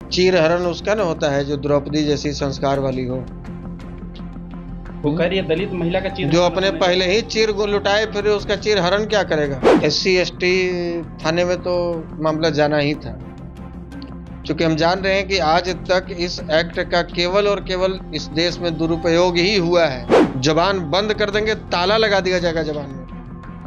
चीरहरण उसका न होता है जो द्रौपदी जैसी संस्कार वाली हो, वो कह रही है दलित महिला का चीर जो अपने पहले ही चीर लुटाए फिर उसका चीर हरण क्या करेगा। SC ST थाने में तो मामला जाना ही था, क्योंकि हम जान रहे हैं कि आज तक इस एक्ट का केवल और केवल इस देश में दुरुपयोग ही हुआ है। जबान बंद कर देंगे, ताला लगा दिया जाएगा जबान में,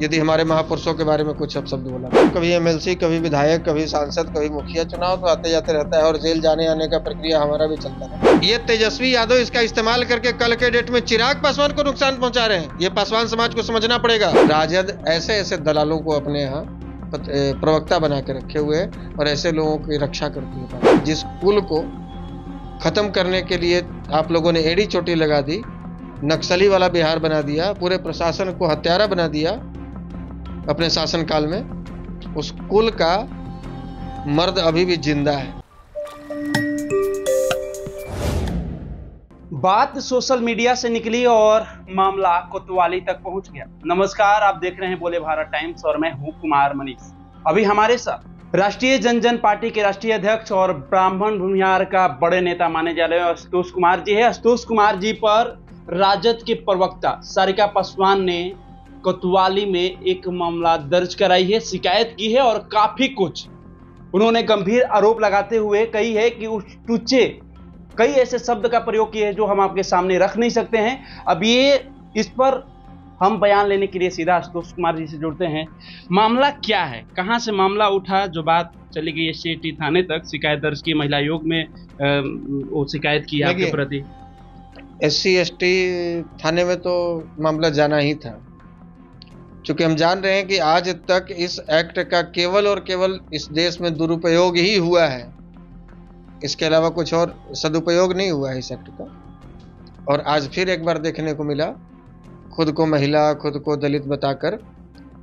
यदि हमारे महापुरुषों के बारे में कुछ शब्द बोला। कभी MLC, कभी विधायक, कभी सांसद, कभी मुखिया, चुनाव तो आते जाते रहता है और जेल जाने आने का प्रक्रिया हमारा भी चलता है। ये तेजस्वी यादव इसका इस्तेमाल करके कल के डेट में चिराग पासवान को नुकसान पहुंचा रहे हैं। ये पासवान समाज को समझना पड़ेगा। राजद ऐसे ऐसे दलालों को अपने यहाँ प्रवक्ता बना के रखे हुए हैं और ऐसे लोगों की रक्षा करती है। जिस पुल को खत्म करने के लिए आप लोगों ने एड़ी चोटी लगा दी, नक्सली वाला बिहार बना दिया, पूरे प्रशासन को हत्यारा बना दिया अपने शासनकाल में, उस कुल का मर्द अभी भी जिंदा है। बात सोशल मीडिया से निकली और मामला कोतवाली तक पहुंच गया। नमस्कार, आप देख रहे हैं बोले भारत टाइम्स और मैं हूं कुमार मनीष। अभी हमारे साथ राष्ट्रीय जनजन पार्टी के राष्ट्रीय अध्यक्ष और ब्राह्मण भूमिहार का बड़े नेता माने जा रहे हैं आशुतोष कुमार जी है। आशुतोष कुमार जी पर राजद के प्रवक्ता सारिका पासवान ने कोतवाली में एक मामला दर्ज कराई है, शिकायत की है और काफी कुछ उन्होंने गंभीर आरोप लगाते हुए कही है कि उस टुच्चे कई ऐसे शब्द का प्रयोग किए हैं जो हम आपके सामने रख नहीं सकते हैं। अब ये इस पर हम बयान लेने के लिए सीधा आशुतोष कुमार जी से जुड़ते हैं। मामला क्या है, कहां से मामला उठा, जो बात चली गई SC थाने तक, शिकायत दर्ज की महिला आयोग में वो शिकायत की आपके प्रति? SC थाने में तो मामला जाना ही था, क्योंकि हम जान रहे हैं कि आज तक इस एक्ट का केवल और केवल इस देश में दुरुपयोग ही हुआ है। इसके अलावा कुछ और सदुपयोग नहीं हुआ है इस एक्ट का। और आज फिर एक बार देखने को मिला, खुद को महिला, खुद को दलित बताकर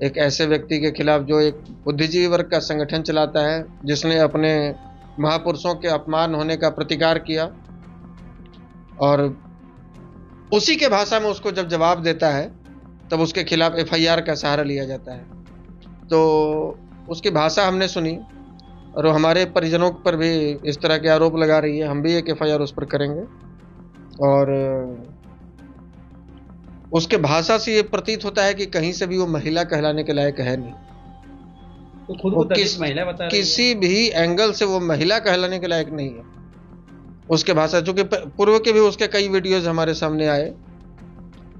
एक ऐसे व्यक्ति के खिलाफ जो एक बुद्धिजीवी वर्ग का संगठन चलाता है, जिसने अपने महापुरुषों के अपमान होने का प्रतिकार किया, और उसी के भाषा में उसको जब जवाब देता है तब उसके खिलाफ FIR का सहारा लिया जाता है। तो उसकी भाषा हमने सुनी और वो हमारे परिजनों पर भी इस तरह के आरोप लगा रही है। हम भी एक FIR उस पर करेंगे। और उसके भाषा से ये प्रतीत होता है कि कहीं से भी वो महिला कहलाने के लायक है नहीं। तो खुद को महिला बता रही है। किसी भी एंगल से वो महिला कहलाने के लायक नहीं है उसके भाषा। चूंकि पूर्व के भी उसके कई वीडियोज हमारे सामने आए,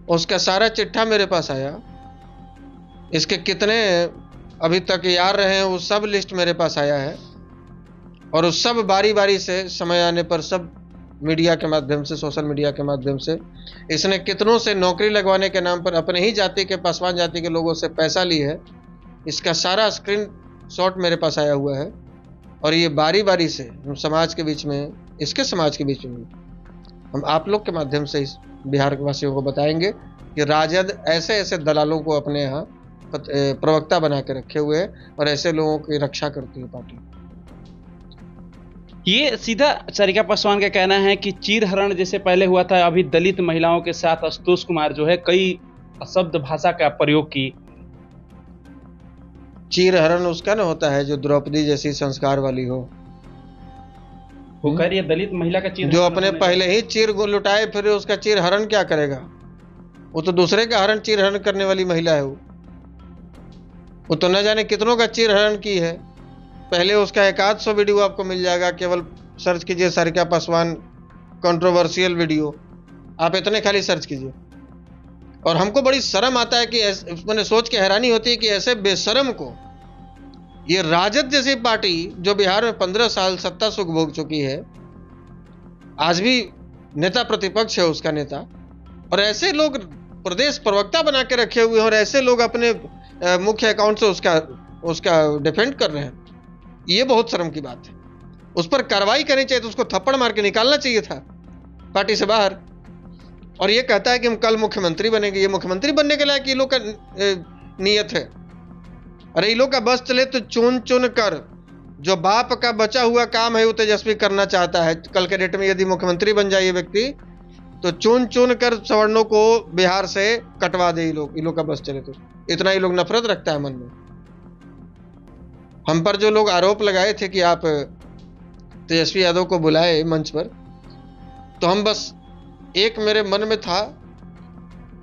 उसका सारा चिट्ठा मेरे पास आया, इसके कितने अभी तक यार रहे हैं वो सब लिस्ट मेरे पास आया है। और उस सब बारी बारी से समय आने पर सब मीडिया के माध्यम से, सोशल मीडिया के माध्यम से इसने कितनों से नौकरी लगवाने के नाम पर अपने ही जाति के, पासवान जाति के लोगों से पैसा ली है। इसका सारा स्क्रीन शॉट मेरे पास आया हुआ है। और ये बारी बारी से हम समाज के बीच में, इसके समाज के बीच में हम आप लोग के माध्यम से इस बिहार के वासियों को बताएंगे कि राजद ऐसे ऐसे दलालों को अपने यहाँ प्रवक्ता बना के रखे हुए हैं और ऐसे लोगों की रक्षा करती है पार्टी। ये सीधा सारिका पासवान का कहना है कि चीरहरण जैसे पहले हुआ था, अभी दलित महिलाओं के साथ आशुतोष कुमार जो है कई शब्द भाषा का प्रयोग की। चीरहरण उसका न होता है जो द्रौपदी जैसी संस्कार वाली हो, वो कह रही है दलित महिला का चीर, जो अपने पहले ही चीर लुटाए फिर उसका चीर हरण क्या करेगा। वो तो दूसरे का हरण, चीर हरण करने वाली महिला है। वो तो न जाने कितनों का चीर हरण की है। पहले उसका 100 वीडियो आपको मिल जाएगा, केवल सर्च कीजिए सारिका पासवान कंट्रोवर्शियल वीडियो, आप इतने खाली सर्च कीजिए। और हमको बड़ी शर्म आता है कि मैंने सोच के हैरानी होती है कि ऐसे बेशरम को ये राजद जैसी पार्टी जो बिहार में 15 साल सत्ता सुख भोग चुकी है, आज भी नेता प्रतिपक्ष है उसका नेता, और ऐसे लोग प्रदेश प्रवक्ता बना के रखे हुए हैं और ऐसे लोग अपने मुख्य अकाउंट से उसका डिफेंड कर रहे हैं। ये बहुत शर्म की बात है। उस पर कार्रवाई करनी चाहिए, तो उसको थप्पड़ मार के निकालना चाहिए था पार्टी से बाहर। और ये कहता है कि हम कल मुख्यमंत्री बनेंगे। ये मुख्यमंत्री बनने के लायक ये लोग का नियत है। अरे ये लोग का बस चले तो चुन चुन कर जो बाप का बचा हुआ काम है वो तेजस्वी करना चाहता है। कल के डेट में यदि मुख्यमंत्री बन जाए ये व्यक्ति, तो चुन चुन कर सवर्णों को बिहार से कटवा दे। ये लोग का बस चले तो इतना ये लोग नफरत रखता है मन में। हम पर जो लोग आरोप लगाए थे कि आप तेजस्वी यादव को बुलाए मंच पर, तो हम बस एक मेरे मन में था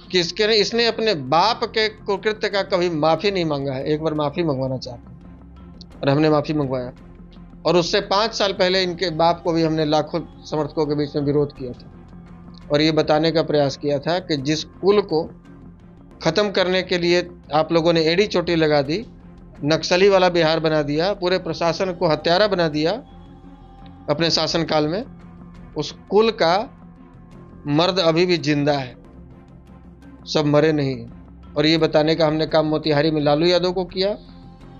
कि इसने अपने बाप के कुकृत्य का कभी माफी नहीं मांगा है, एक बार माफी मंगवाना चाहते हैं। और हमने माफी मंगवाया, और उससे 5 साल पहले इनके बाप को भी हमने लाखों समर्थकों के बीच में विरोध किया था, और ये बताने का प्रयास किया था कि जिस कुल को खत्म करने के लिए आप लोगों ने एड़ी चोटी लगा दी, नक्सली वाला बिहार बना दिया, पूरे प्रशासन को हत्यारा बना दिया अपने शासनकाल में, उस कुल का मर्द अभी भी जिंदा है, सब मरे नहीं। और ये बताने का हमने काम मोतिहारी में लालू यादव को किया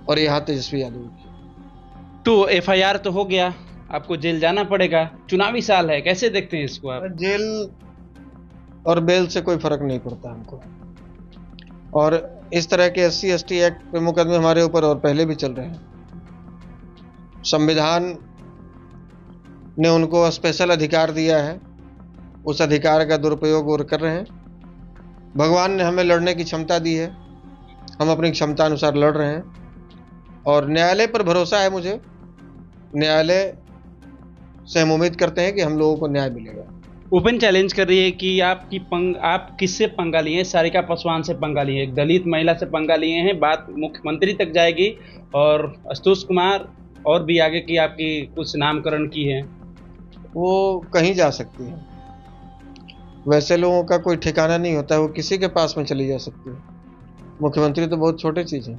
और यहाँ तेजस्वी यादव को किया। तो एफआईआर तो हो गया, आपको जेल जाना पड़ेगा, चुनावी साल है, कैसे देखते हैं इसको आप? जेल और बेल से कोई फर्क नहीं पड़ता हमको, और इस तरह के SC/ST एक्ट पे मुकदमे हमारे ऊपर और पहले भी चल रहे हैं। संविधान ने उनको स्पेशल अधिकार दिया है, उस अधिकार का दुरुपयोग और कर रहे हैं। भगवान ने हमें लड़ने की क्षमता दी है, हम अपनी क्षमता अनुसार लड़ रहे हैं, और न्यायालय पर भरोसा है मुझे। न्यायालय से हम उम्मीद करते हैं कि हम लोगों को न्याय मिलेगा। ओपन चैलेंज कर रही है कि आप किससे पंगा लिए हैं? सारिका पासवान से पंगा लिए हैं, एक दलित महिला से पंगा लिए हैं, बात मुख्यमंत्री तक जाएगी, और आशुतोष कुमार और भी आगे की आपकी कुछ नामकरण की है, वो कहीं जा सकती है। वैसे लोगों का कोई ठिकाना नहीं होता है, वो किसी के पास में चली जा सकती है। मुख्यमंत्री तो बहुत छोटी चीज है,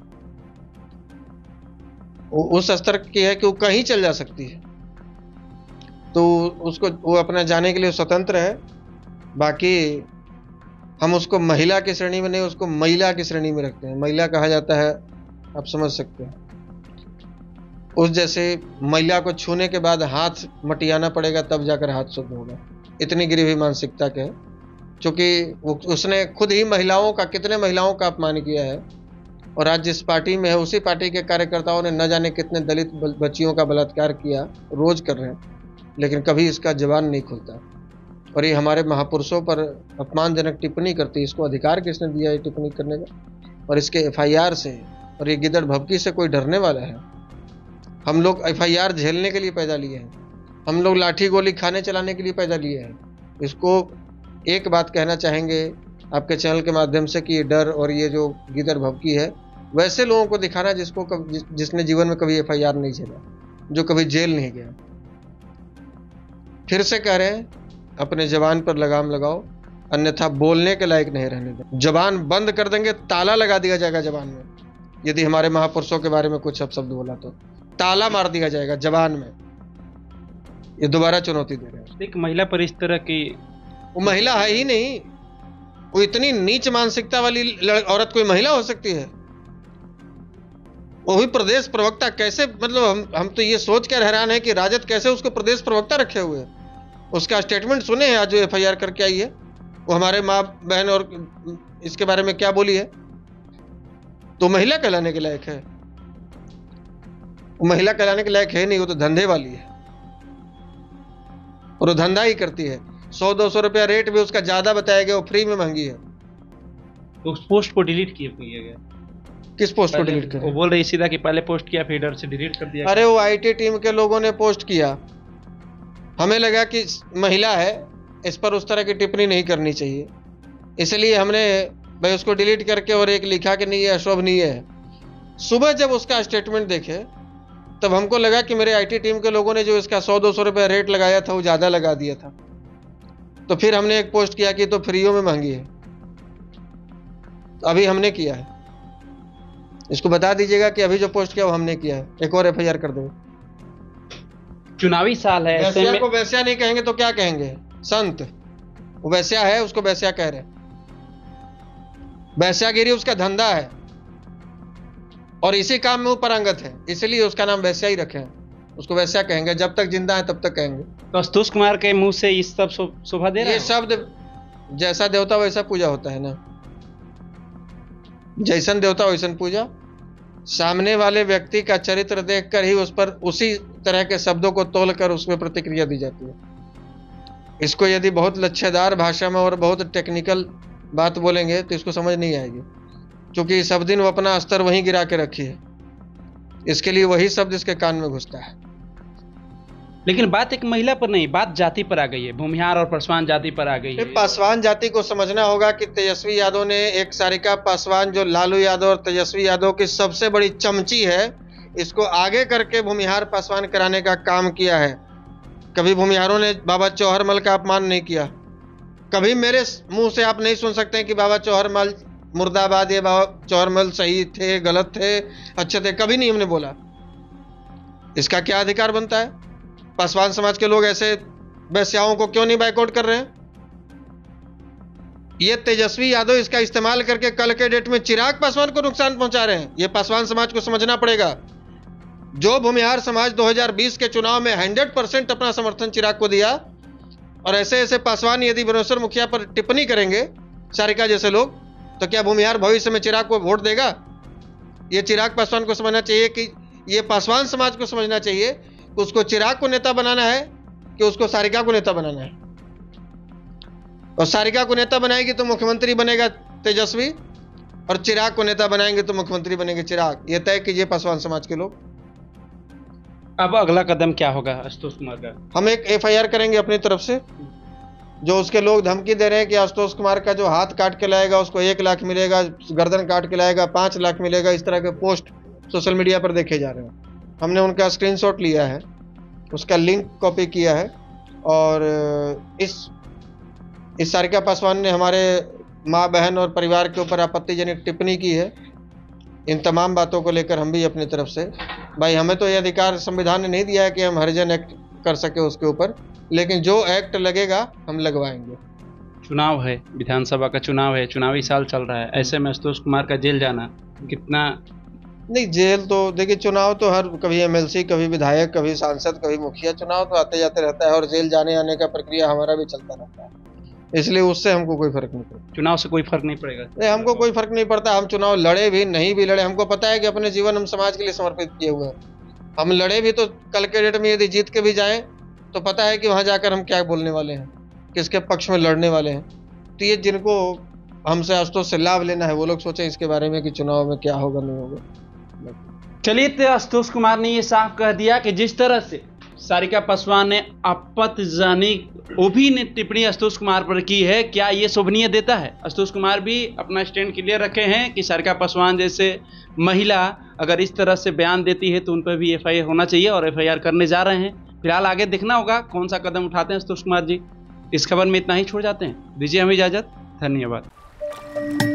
वो उस स्तर की है कि वो कहीं चल जा सकती है, तो उसको वो अपना जाने के लिए स्वतंत्र है। बाकी हम उसको महिला की श्रेणी में नहीं, उसको महिला की श्रेणी में रखते हैं। महिला कहा जाता है, आप समझ सकते हैं, उस जैसे महिला को छूने के बाद हाथ मटियाना पड़ेगा तब जाकर हाथ शुद्ध होगा, इतनी गिरी हुई मानसिकता के है। क्योंकि उसने खुद ही कितने महिलाओं का अपमान किया है, और आज जिस पार्टी में है उसी पार्टी के कार्यकर्ताओं ने न जाने कितने दलित बच्चियों का बलात्कार किया, रोज कर रहे हैं, लेकिन कभी इसका जवान नहीं खुलता। और ये हमारे महापुरुषों पर अपमानजनक टिप्पणी करती है। इसको अधिकार किसने दिया ये टिप्पणी करने का? और इसके FIR से और ये गिदड़ भभकी से कोई डरने वाला है? हम लोग FIR झेलने के लिए पैदा लिए हैं, हम लोग लाठी गोली खाने चलाने के लिए पैदा लिए हैं। इसको एक बात कहना चाहेंगे आपके चैनल के माध्यम से कि ये डर और ये जो गिदड़ भभकी है, वैसे लोगों को दिखाना जिसने जीवन में कभी FIR नहीं झेला, जो कभी जेल नहीं गया। फिर से कह रहे हैं, अपने जबान पर लगाम लगाओ, अन्यथा बोलने के लायक नहीं रहने दें। जबान बंद कर देंगे, ताला लगा दिया जाएगा जबान में। यदि हमारे महापुरुषों के बारे में कुछ अपशब्द बोला तो ताला मार दिया जाएगा जबान में। ये दोबारा चुनौती दे रहे हैं। एक महिला पर इस तरह की, वो महिला है ही नहीं, वो इतनी नीच मानसिकता वाली औरत कोई महिला हो सकती है? वो भी प्रदेश प्रवक्ता, कैसे? मतलब हम तो ये सोच कर हैरान है कि राजद कैसे उसको प्रदेश प्रवक्ता रखे हुए है। उसका स्टेटमेंट सुने हैं आज जो FIR करके आई है, वो हमारे माँ बहन और इसके बारे में क्या बोली है, तो महिला कहलाने के लायक है? वो महिला कहलाने के लायक है नहीं, वो तो धंधे वाली है, और वो धंधा ही करती है। 100-200 रुपया रेट भी उसका ज्यादा बताया गया, वो फ्री में महंगी है। तो उस पोस्ट को डिलीट किया गया। किस पोस्ट को डिलीट किया? वो बोल रही सीधा कि पहले पोस्ट किया फिर डर से डिलीट कर दिया। अरे वो IT टीम के लोगों ने पोस्ट किया, हमें लगा कि महिला है, इस पर उस तरह की टिप्पणी नहीं करनी चाहिए, इसलिए हमने भाई उसको डिलीट करके और एक लिखा कि नहीं ये अशोभनीय है। सुबह जब उसका स्टेटमेंट देखे तब हमको लगा कि मेरे IT टीम के लोगों ने जो इसका 100-200 रुपया रेट लगाया था वो ज़्यादा लगा दिया था। तो फिर हमने एक पोस्ट किया कि तो फ्रीओ में महंगी है। तो अभी हमने किया है, इसको बता दीजिएगा कि अभी जो पोस्ट किया वो हमने किया है, एक और FIR कर देंगे। चुनावी साल है, ऐसे वैश्या को वैश्या नहीं कहेंगे तो क्या कहेंगे? संत। वो वैश्या है, उसको वैश्या कह रहे हैं। वैश्यागिरी उसका धंधा है और इसी काम में वो पारंगत है, इसलिए उसका नाम वैश्या ही रखे हैं। उसको वैश्या कहेंगे, जब तक जिंदा है तब तक कहेंगे। तो आशुतोष कुमार के मुंह से इस सब शोभा दे रहा है। ये शब्द जैसा देवता वैसा पूजा होता है ना, जैसन देवता वैसन पूजा। सामने वाले व्यक्ति का चरित्र देखकर ही उस पर उसी तरह के शब्दों को तोलकर उसमें प्रतिक्रिया दी जाती है। इसको यदि बहुत लच्छेदार भाषा में और बहुत टेक्निकल बात बोलेंगे तो इसको समझ नहीं आएगी, क्योंकि सब दिन वो अपना स्तर वहीं गिरा के रखी है। इसके लिए वही शब्द इसके कान में घुसता है। लेकिन बात एक महिला पर नहीं, बात जाति पर आ गई है, भूमिहार और पासवान जाति पर आ गई है। पासवान जाति को समझना होगा कि तेजस्वी यादव ने एक सारिका पासवान जो लालू यादव और तेजस्वी यादव की सबसे बड़ी चमची है, इसको आगे करके भूमिहार पासवान कराने का काम किया है। कभी भूमिहारों ने बाबा चौहरमल का अपमान नहीं किया। कभी मेरे मुंह से आप नहीं सुन सकते हैं कि बाबा चौहरमल मुर्दाबाद, ये बाबा चौहरमल सही थे, गलत थे, अच्छे थे, कभी नहीं हमने बोला। इसका क्या अधिकार बनता है? पासवान समाज के लोग ऐसे वैश्याओं को क्यों नहीं बाइकआउट कर रहे हैं? ये तेजस्वी यादव इसका इस्तेमाल करके कल के डेट में चिराग पासवान को नुकसान पहुंचा रहे हैं। ये पासवान समाज को समझना पड़ेगा। जो भूमिहार समाज 2020 के चुनाव में 100% अपना समर्थन चिराग को दिया, और ऐसे ऐसे पासवान यदि भुवनेश्वर मुखिया पर टिप्पणी करेंगे, सारिका जैसे लोग, तो क्या भूमिहार भविष्य में चिराग को वोट देगा? ये चिराग पासवान को समझना चाहिए कि ये पासवान समाज को समझना चाहिए कि उसको चिराग को नेता बनाना है कि उसको सारिका को नेता बनाना है। और सारिका को नेता बनाएगी तो मुख्यमंत्री बनेगा तेजस्वी, और चिराग को नेता बनाएंगे तो मुख्यमंत्री बनेंगे चिराग। ये तय कीजिए पासवान समाज के लोग। अब अगला कदम क्या होगा आशुतोष कुमार का? हम एक FIR करेंगे अपनी तरफ से। जो उसके लोग धमकी दे रहे हैं कि आशुतोष कुमार का जो हाथ काट के लाएगा उसको 1 लाख मिलेगा, गर्दन काट के लाएगा 5 लाख मिलेगा, इस तरह के पोस्ट सोशल मीडिया पर देखे जा रहे हैं। हमने उनका स्क्रीनशॉट लिया है, उसका लिंक कॉपी किया है, और इस सारिका पासवान ने हमारे माँ बहन और परिवार के ऊपर आपत्तिजनक टिप्पणी की है। इन तमाम बातों को लेकर हम भी अपनी तरफ से, भाई हमें तो ये अधिकार संविधान ने नहीं दिया है कि हम हरिजन एक्ट कर सके उसके ऊपर, लेकिन जो एक्ट लगेगा हम लगवाएंगे। चुनाव है, विधानसभा का चुनाव है, चुनावी साल चल रहा है, ऐसे में आशुतोष कुमार का जेल जाना कितना? नहीं, जेल तो देखिए, चुनाव तो हर कभी MLC, कभी विधायक, कभी सांसद, कभी मुखिया, चुनाव तो आते जाते रहता है, और जेल जाने आने का प्रक्रिया हमारा भी चलता रहता है, इसलिए उससे हमको कोई फर्क नहीं पड़ता। चुनाव से कोई फर्क नहीं पड़ेगा? नहीं, हमको कोई फर्क नहीं पड़ता। हम चुनाव लड़े भी नहीं भी लड़े, हमको पता है कि अपने जीवन हम समाज के लिए समर्पित किए हुए हैं। हम लड़े भी तो कल के डेट में यदि जीत के भी जाएं तो पता है कि वहां जाकर हम क्या बोलने वाले हैं, किसके पक्ष में लड़ने वाले हैं। तो ये जिनको हमसे आशुतोष से लाभ लेना है वो लोग सोचें इसके बारे में कि चुनाव में क्या होगा नहीं होगा। चलिए, तो आशुतोष कुमार ने ये साफ कह दिया कि जिस तरह से सारिका पासवान ने आपत्तिजनक भी ने टिप्पणी आशुतोष कुमार पर की है, क्या ये शोभनीय देता है? आशुतोष कुमार भी अपना स्टैंड क्लियर रखे हैं कि सारिका पासवान जैसे महिला अगर इस तरह से बयान देती है तो उन पर भी FIR होना चाहिए, और FIR करने जा रहे हैं। फिलहाल आगे देखना होगा कौन सा कदम उठाते हैं आशुतोष कुमार जी। इस खबर में इतना ही छोड़ जाते हैं, दीजिए हमें इजाजत, धन्यवाद।